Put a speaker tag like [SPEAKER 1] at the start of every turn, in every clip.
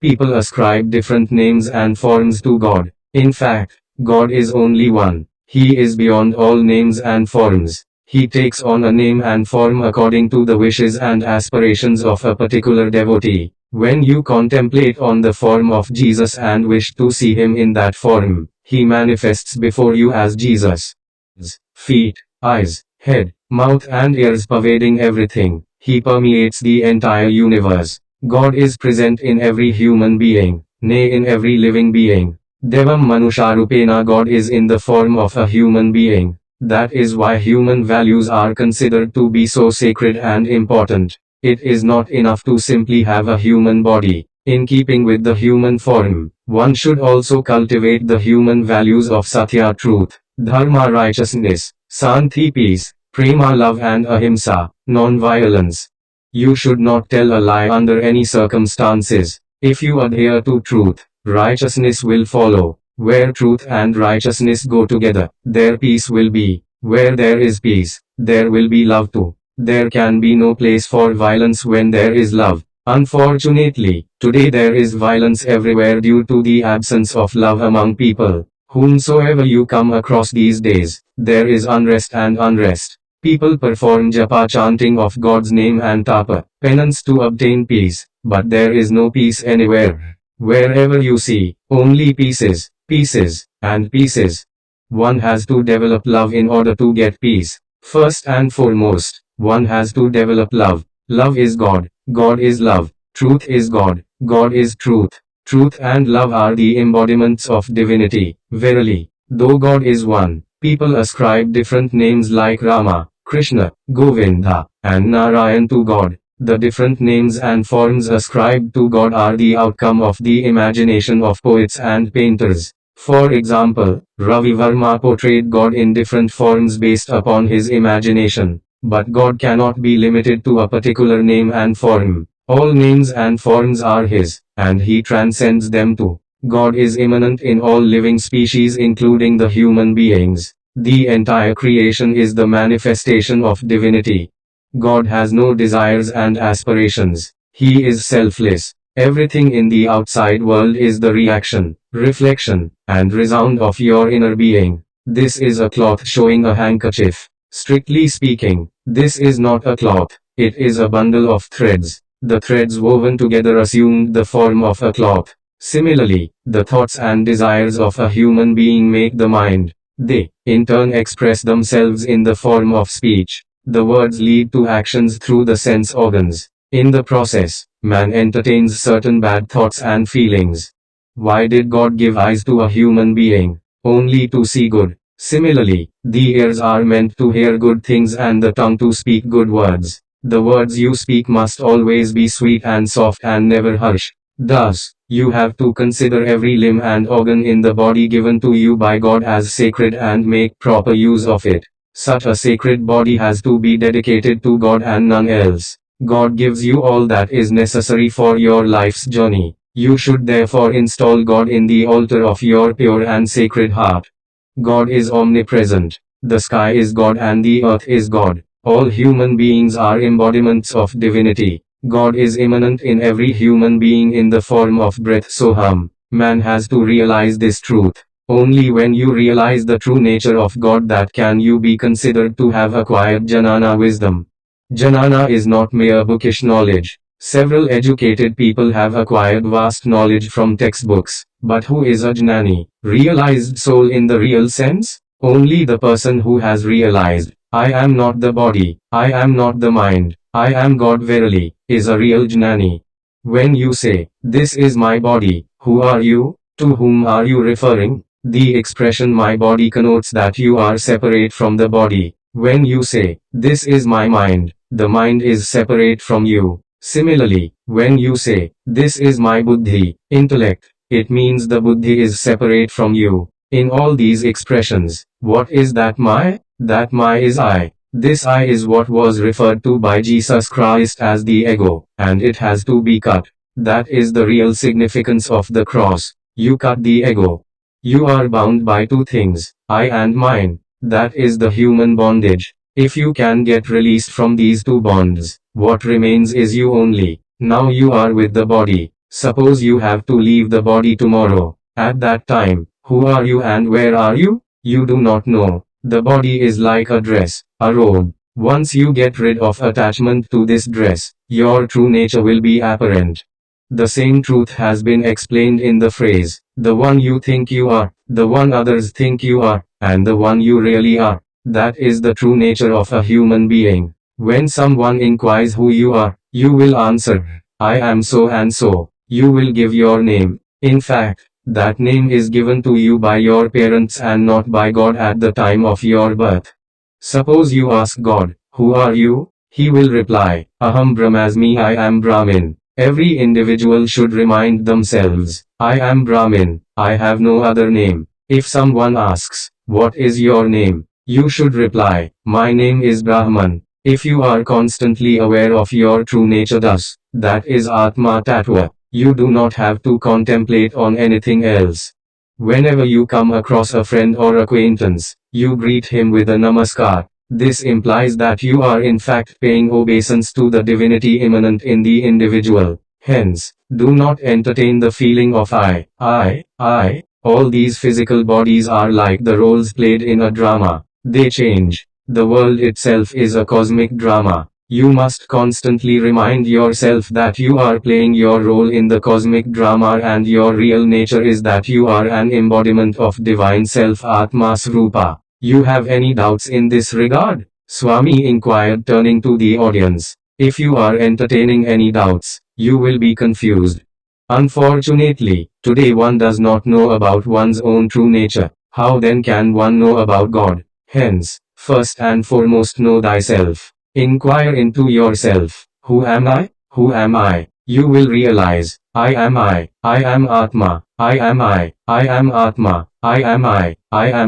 [SPEAKER 1] People ascribe different names and forms to God. In fact, God is only one. He is beyond all names and forms. He takes on a name and form according to the wishes and aspirations of a particular devotee. When you contemplate on the form of Jesus and wish to see him in that form, he manifests before you as Jesus. Feet, eyes, head, mouth and ears pervading everything. He permeates the entire universe. God is present in every human being, nay in every living being. Devam Manusharupena, God is in the form of a human being. That is why human values are considered to be so sacred and important. It is not enough to simply have a human body. In keeping with the human form, one should also cultivate the human values of Satya, truth, Dharma, righteousness, Santi, peace, Prema, love and Ahimsa, non-violence. You should not tell a lie under any circumstances. If you adhere to truth, righteousness will follow. Where truth and righteousness go together, there peace will be. Where there is peace, there will be love too. There can be no place for violence when there is love. Unfortunately, today there is violence everywhere due to the absence of love among people. Whomsoever you come across these days, there is unrest and unrest. People perform japa, chanting of God's name, and tapa, penance to obtain peace, but there is no peace anywhere. Wherever you see, only pieces, pieces, and pieces. One has to develop love in order to get peace. First and foremost, one has to develop love. Love is God, God is love, truth is God, God is truth. Truth and love are the embodiments of divinity. Verily, though God is one, people ascribe different names like Rama, Krishna, Govinda, and Narayan to God. The different names and forms ascribed to God are the outcome of the imagination of poets and painters. For example, Ravi Verma portrayed God in different forms based upon his imagination. But God cannot be limited to a particular name and form. All names and forms are his, and he transcends them too. God is immanent in all living species including the human beings. The entire creation is the manifestation of divinity. God has no desires and aspirations. He is selfless. Everything in the outside world is the reaction, reflection, and resound of your inner being. This is a cloth showing a handkerchief. Strictly speaking, this is not a cloth. It is a bundle of threads. The threads woven together assumed the form of a cloth. Similarly, the thoughts and desires of a human being make the mind. They, in turn, express themselves in the form of speech. The words lead to actions through the sense organs. In the process, man entertains certain bad thoughts and feelings. Why did God give eyes to a human being? Only to see good. Similarly, the ears are meant to hear good things and the tongue to speak good words. The words you speak must always be sweet and soft and never harsh. Thus, you have to consider every limb and organ in the body given to you by God as sacred and make proper use of it. Such a sacred body has to be dedicated to God and none else. God gives you all that is necessary for your life's journey. You should therefore install God in the altar of your pure and sacred heart. God is omnipresent. The sky is God and the earth is God. All human beings are embodiments of divinity. God is immanent in every human being in the form of breath Soham. Man has to realize this truth. Only when you realize the true nature of God that can you be considered to have acquired Jnana wisdom. Jnana is not mere bookish knowledge. Several educated people have acquired vast knowledge from textbooks, but who is a Jnani, realized soul in the real sense? Only the person who has realized, I am not the body, I am not the mind, I am God verily, is a real Jnani. When you say, this is my body, who are you? To whom are you referring? The expression my body connotes that you are separate from the body. When you say, this is my mind, the mind is separate from you. Similarly, when you say, this is my buddhi, intellect, it means the buddhi is separate from you. In all these expressions, what is that my? That my is I. This I is what was referred to by Jesus Christ as the ego, and it has to be cut. That is the real significance of the cross. You cut the ego. You are bound by two things, I and mine. That is the human bondage. If you can get released from these two bonds, what remains is you only. Now you are with the body. Suppose you have to leave the body tomorrow. At that time, who are you and where are you? You do not know. The body is like a dress, a robe. Once you get rid of attachment to this dress, your true nature will be apparent. The same truth has been explained in the phrase, the one you think you are, the one others think you are, and the one you really are. That is the true nature of a human being. When someone inquires who you are, you will answer, I am so and so. You will give your name. In fact, that name is given to you by your parents and not by God at the time of your birth. Suppose you ask God, who are you? He will reply, Aham Brahmasmi, I am Brahmin. Every individual should remind themselves, I am Brahmin, I have no other name. If someone asks, what is your name? You should reply, my name is Brahman. If you are constantly aware of your true nature thus, that is Atma Tattva, you do not have to contemplate on anything else. Whenever you come across a friend or acquaintance, you greet him with a namaskar. This implies that you are in fact paying obeisance to the divinity immanent in the individual. Hence, do not entertain the feeling of I. All these physical bodies are like the roles played in a drama. They change. The world itself is a cosmic drama. You must constantly remind yourself that you are playing your role in the cosmic drama and your real nature is that you are an embodiment of divine self Atma Srupa. You have any doubts in this regard? Swami inquired turning to the audience. If you are entertaining any doubts, you will be confused. Unfortunately, today one does not know about one's own true nature. How then can one know about God? Hence, first and foremost know thyself. Inquire into yourself. Who am I? Who am I? You will realize, I am Atma, I am Atma, I am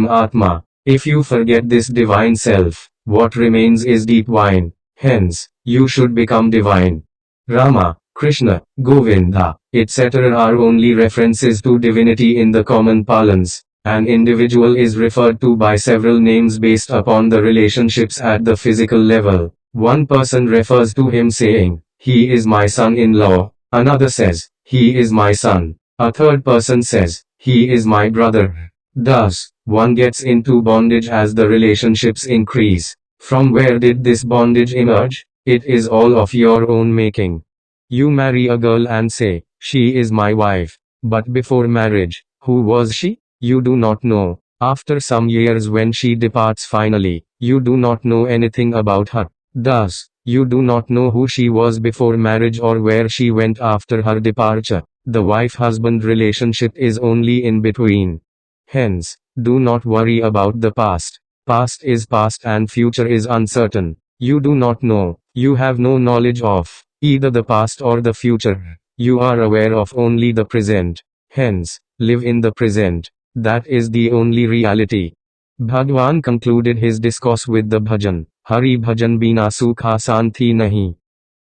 [SPEAKER 1] Atma. If you forget this divine self, what remains is deep wine. Hence, you should become divine. Rama, Krishna, Govinda, etc. are only references to divinity in the common parlance. An individual is referred to by several names based upon the relationships at the physical level. One person refers to him saying, he is my son-in-law. Another says, he is my son. A third person says, he is my brother. Thus, one gets into bondage as the relationships increase. From where did this bondage emerge? It is all of your own making. You marry a girl and say, she is my wife. But before marriage, who was she? You do not know. After some years when she departs finally, you do not know anything about her. Thus, you do not know who she was before marriage or where she went after her departure. The wife-husband relationship is only in between. Hence, do not worry about the past. Past is past and future is uncertain. You do not know. You have no knowledge of either the past or the future. You are aware of only the present. Hence, live in the present. That is the only reality. Bhagwan concluded his discourse with the bhajan, Hari bhajan bina sukha santi nahi.